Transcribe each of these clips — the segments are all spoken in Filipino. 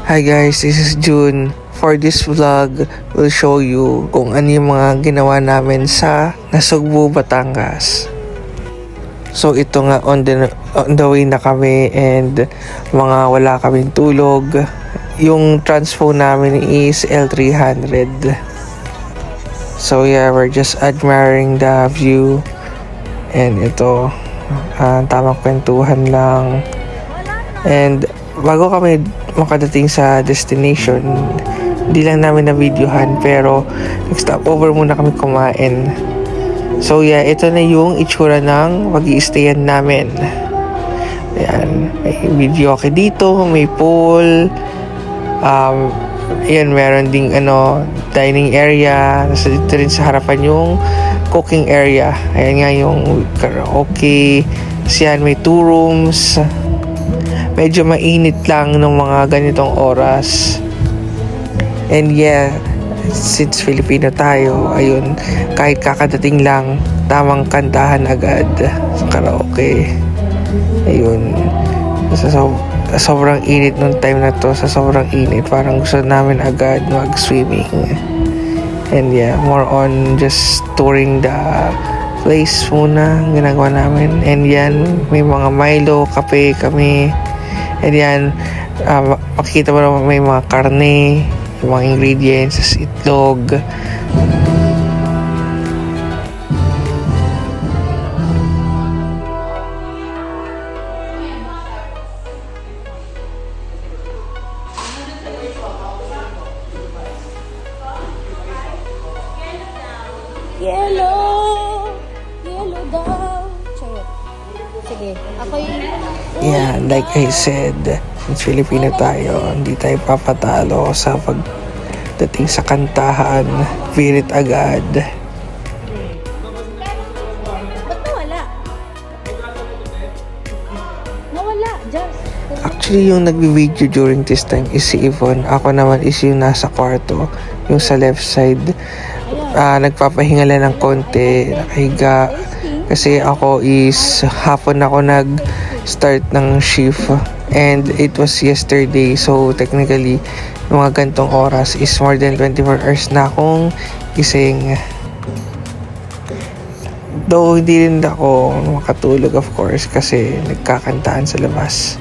Hi guys, this is June. For this vlog, we'll show you kung ano yung mga ginawa namin sa Nasugbu, Batangas. So ito nga on the way na kami and mga wala kaming tulog. Yung transpo namin is L300. So yeah, we're just admiring the view. And ito, tamang kwentuhan lang. And bago kami makadating sa destination, hindi lang namin na-videohan pero nag-stop over muna kami kumain. So yeah, ito na yung itsura ng mag-i-stayan namin. Ayan, may video okay dito, may pool. Ayan, meron ding dining area. Nasa dito rin sa harapan yung cooking area. Ayan nga yung karaoke. Tapos yan, may 2 rooms. Medyo mainit lang ng mga ganitong oras. And yeah, since Filipino tayo, ayun, kahit kakadating lang, tamang kantahan agad sa karaoke. Ayun. Sobrang init nung time na to. Sa sobrang init, parang gusto namin agad mag-swimming. And yeah, more on just touring the place muna ginagawa namin. And yan, may mga Milo, kape kami. And yan, makikita mo naman may mga karne, yung mga ingredients, itlog. Yellow daw. Sige, ako yung... Yeah, like I said, since Filipino tayo, hindi tayo papatalo sa pagdating sa kantahan. Pilit agad. Ba't nawala? Nawala, just... Actually, yung nag-video during this time is si Yvonne. Ako naman is yung nasa kwarto, yung sa left side. Nagpapahinga lang ng konti, nakahiga. Kasi ako is hapon ako nag-start ng shift. And it was yesterday. So, technically, mga gantong oras is more than 24 hours na akong gising. Though, hindi rin ako makatulog, of course, kasi nagkakantaan sa labas.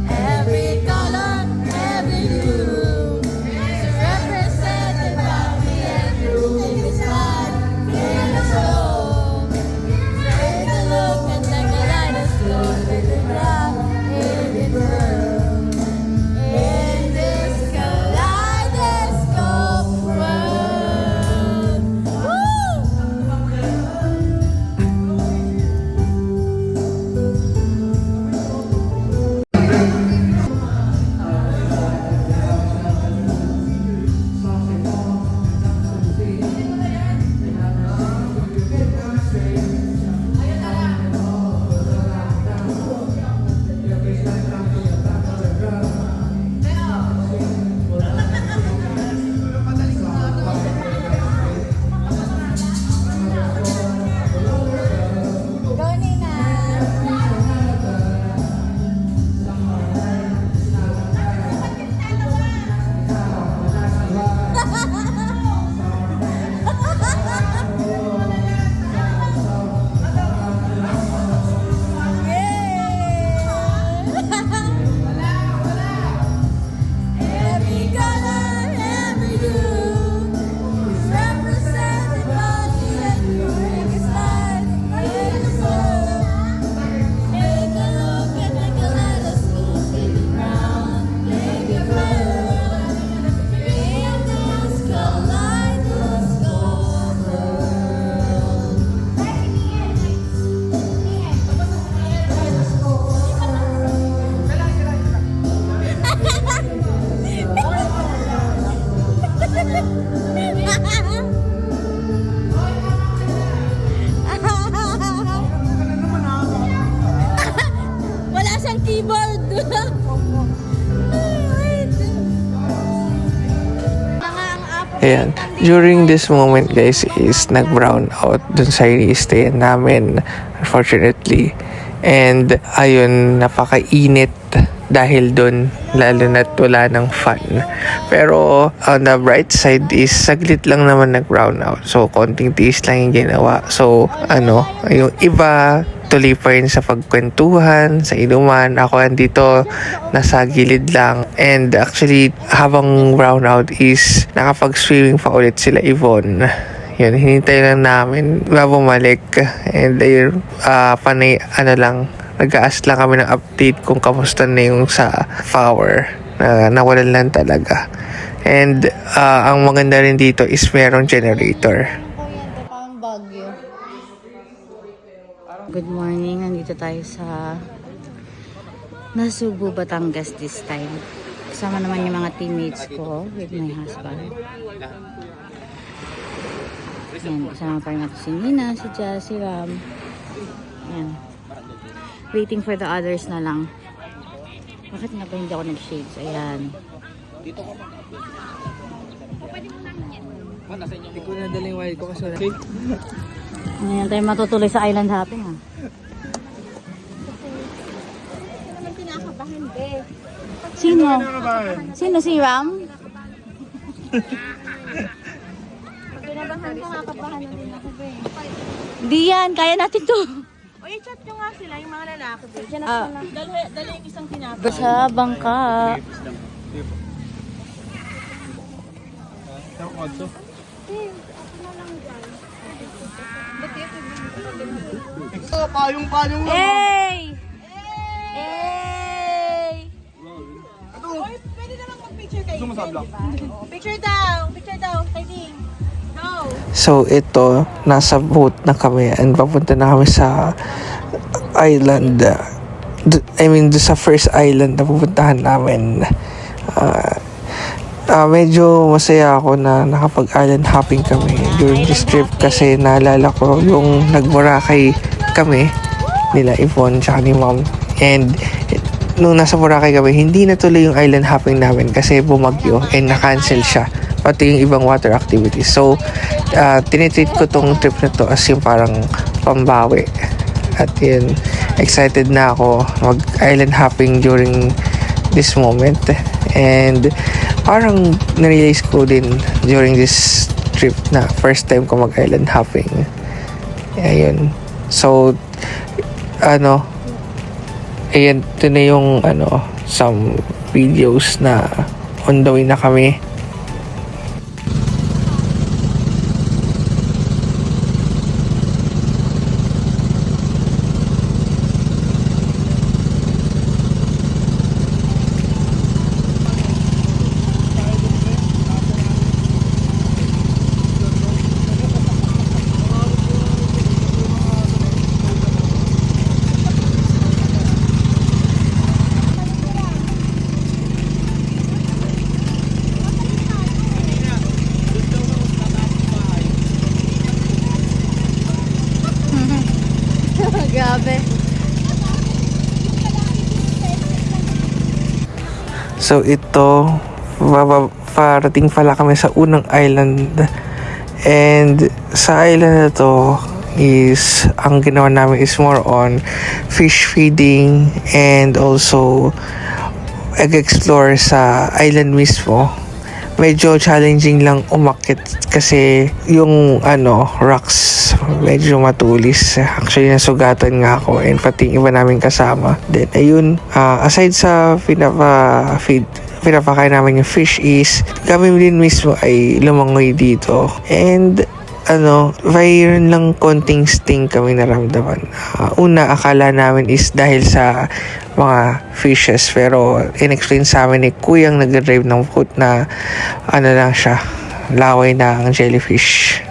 Every color, every hue is represented by me and you. Take a slide, feel the soul. Take a look and take a light of school. Take a ground, every room. In this kaleidoscope world. Woo! Go, Nina. Every color, every hue is represented by you and you. Take a slide, take a soul. Take a look and take a let us go. Take it round, take it round. In this kaleidoscope world. Wala siyang keyboard. Ayan. During this moment guys is nag-brown out dun sa ini-stay namin, unfortunately. And ayun, napakainit dahil dun, lalo na't wala ng fan. Pero on the bright side is saglit lang naman nag-brown out. So konting tiis lang yung ginawa. So ano, yung iba tuloy pa rin sa pagkwentuhan, sa inuman. Ako andito, nasa gilid lang. And actually, habang brown out is nakapag-swimming pa ulit sila Yvonne. Yun, hinintay lang namin na bumalik. And ayun, panay, nag-aas lang kami ng update kung kamusta na yung sa power. Nawalan lang talaga. And ang maganda rin dito is merong generator. Good morning, nandito tayo sa Nasugbu, Batangas this time. Kasama naman yung mga teammates ko with my husband. Ayan, kasama pa rin natin si Nina, si Jazz, si Ram. Ayan. Waiting for the others na lang. Bakit nga ba hindi ako nag-shades? Ayan. Hindi ko na daling wild ko kasi wala. Ayan tayo matutuloy sa island hopping ha. Sino? Sino si Ram? Kinabahan ko, kakabahan na din ako, be. Di yan, kaya natin to. O, i-chat nyo nga sila, yung mga lalaki, be. Diyan ako na. Dali yung isang tinapay. Sa bangka. Payong-payong lang. Hey! Hey! Oy, pwede naman mag-picture kayo. Gusto mo sa vlog? Picture daw, kay Ding. Go! So ito, nasa boat na kami and papunta na kami sa island. I mean, sa first island na pupuntahan namin. Medyo masaya ako na nakapag-island hopping kami during this trip kasi naalala ko yung nag-Boracay kami nila Yvonne tsaka ni Mom. And nung nasa Boracay kami, hindi natuloy yung island hopping namin kasi bumagyo and na-cancel siya. Pati yung ibang water activities. So, tinitreat ko tong trip na to as yung parang pambawi. At yun, excited na ako mag-island hopping during this moment. And parang na-realize ko din during this trip na first time ko mag-island hopping. Ayun. So, ayan, ito na yung some videos na on the way na kami. Grabe. So ito, parating pala kami sa unang island. And sa island na to is, ang ginawa namin is more on fish feeding and also explore sa island mismo. Medyo challenging lang umakyat kasi yung rocks medyo matulis. Actually nasugatan nga ako and pati yung iba namin kasama. Then ayun, aside sa pinapakain namin yung fish is kami din mismo ay lumangoy dito. And mayroon lang konting sting kami naramdaman. Una, akala namin is dahil sa mga fishes, pero in-explain sa amin ni Kuyang nag-drive ng boat na lang siya, laway na ang jellyfish.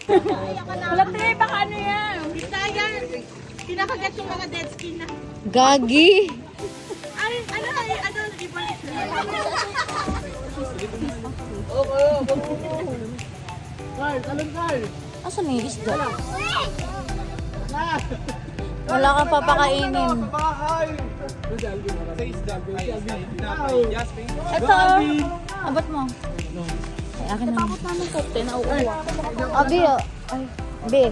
Wala pre, baka ano yan? Basta yan. Pinakagat yung mga dead skin na. Gagi. Ay, iba. Asan na yung isda? Wala kang papakainin. Ito. Abot mo. Ay, akin na. Takot namin kote, nauuwa. Abi, oh. Ay, Abi.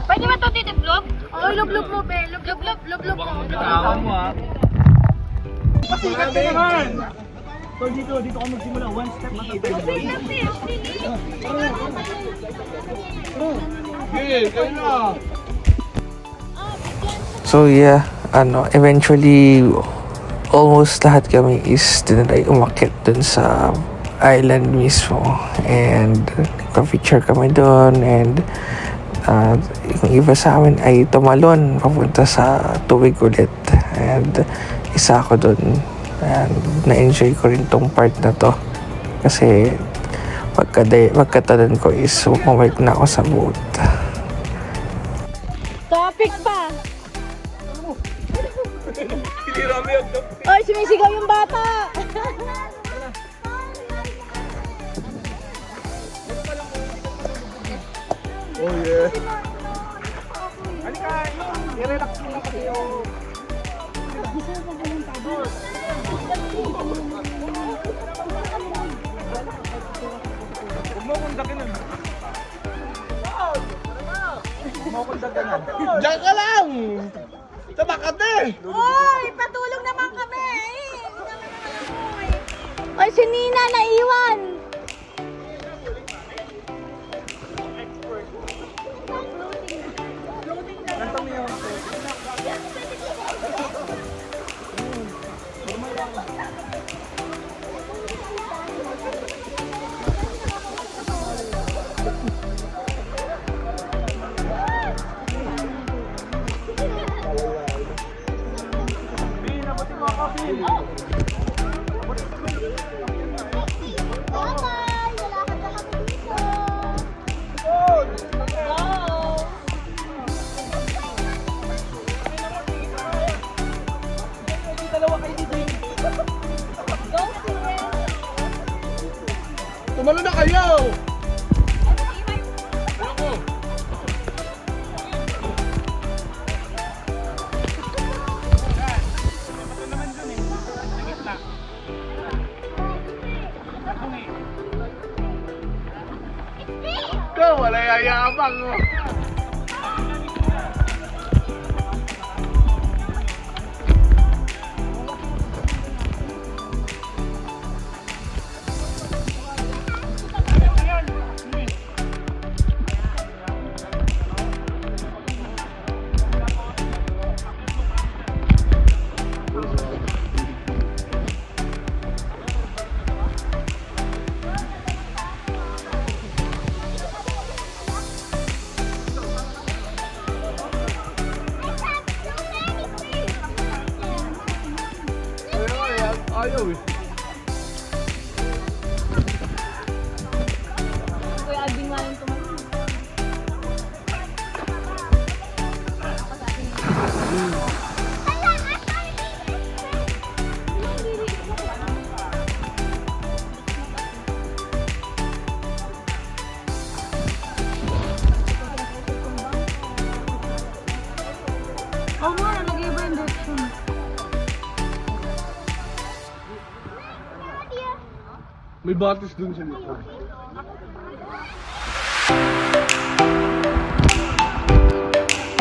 Pwede ba ito titiplog? Oo, lublog mo, be. Lublog mo. Bitawan mo ha. Pasikat ka naman! So dito ka magsimula. One step at a time. Okay, kayo na! So yeah, eventually almost lahat kami is tinry umakyat dun sa island mismo. And nagpa-picture kami dun and yung iba sa amin ay tumalon papunta sa tubig ulit. And isa ako dun. And na-enjoy ko rin tong part na to. Kasi pagkatalon ko is bumalik na ako sa boat. Topic pa. Ay, sumisigaw yung bata. Oh yeah. Halika, i-relax mo na kasi yung... Huwag mo kong dakinan. Huwag mo kong dakinan. Diyan ka lang! Sa Makati! Uy, patulong naman kami. Ay, si Nina naiwan. Bye-bye! Lalakad na kami dito. Tumalo na kayo! Ikaw, wala yayabang mo. Ayaw eh. Kuya Alvin nga yung tumayo. Oo nga, nag-iba yung direction. May batis dun sa likod.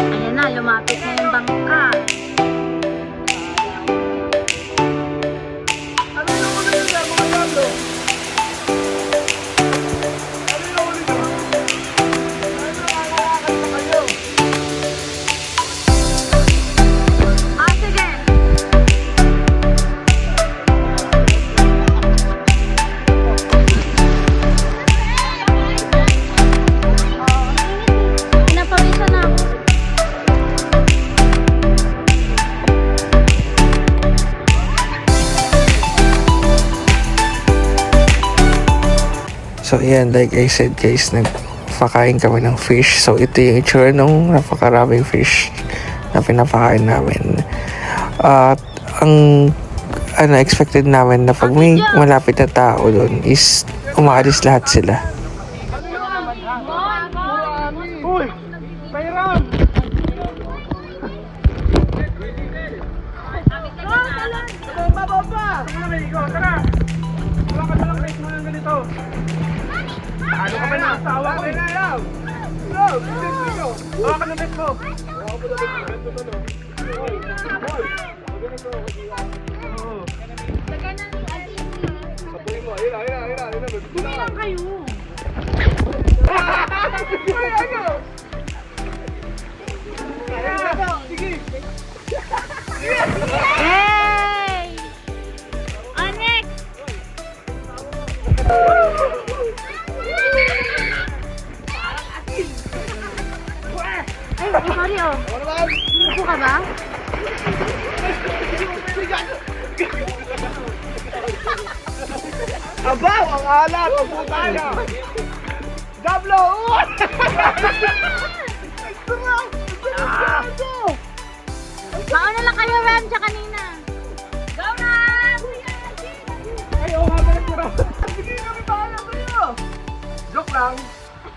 Ayan na, lumapit na yung bangka. Ano yung ulit nila, mga Diablo? Ano yung ulit nila? Ano nakakakal na kayo? Ah, sige. Pinapawisan na ako. So ayan, like I said guys, nagpakain kami ng fish. So ito yung itsura ng napakaraming fish na pinapakain namin. At ang expected namin na pag may malapit na tao doon is umaalis lahat sila. Uy! Pairam! Bababa! Tara! Wala ka nalang rate mo ng ganito. Ano ka ba na? Asawa ko eh. Go! Wala ka ng rate mo. Bumi lang kayo. Hey! On next! Ay, sorry oh. Upo ka ba? Aba! Ang alat! Ang puta niya! Diablo! Mauna lang kayo, Ram, siya kanina. Go, Ram! Ay, oo nga pala si Ram. Sige, kami bahala sa'yo! Joke lang.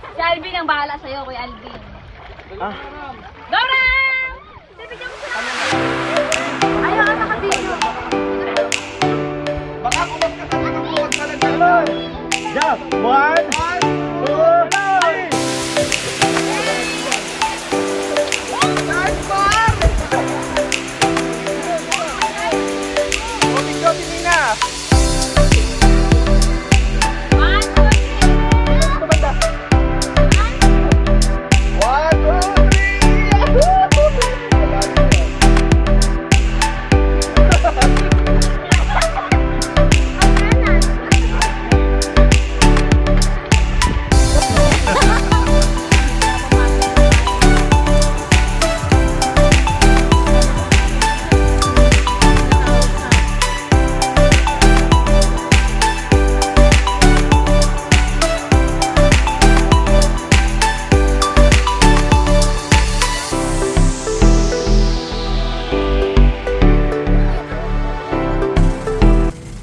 Si Alvin ang bahala sa'yo, Kuya Alvin. Ah. Go, Ram! Bibigyan mo sila. Ayaw, naka-video. Baka kumas ka sa mga buwan talaga. Yeah, 1, 2, 3. Nice bar! Jogging, Nina. One, two, three. Ito banda. 1, 2, 3.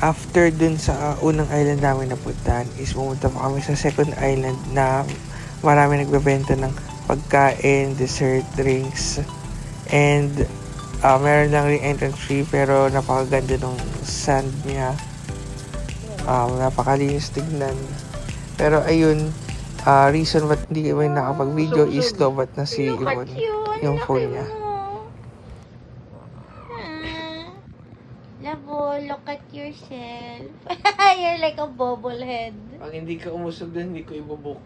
after dun sa unang island namin napuntahan is pumunta pa kami sa second island na marami nagbebenta ng pagkain, dessert, drinks, and meron lang rin entrance fee pero napakaganda ng sand niya. Napakalinis tignan. Pero ayun, reason ba't hindi kami nakapag-video is lobat na si Ibon yung phone niya. Labo, look at yourself. You're like a bobblehead. Pag hindi ka umusog doon, hindi ko ibubuk.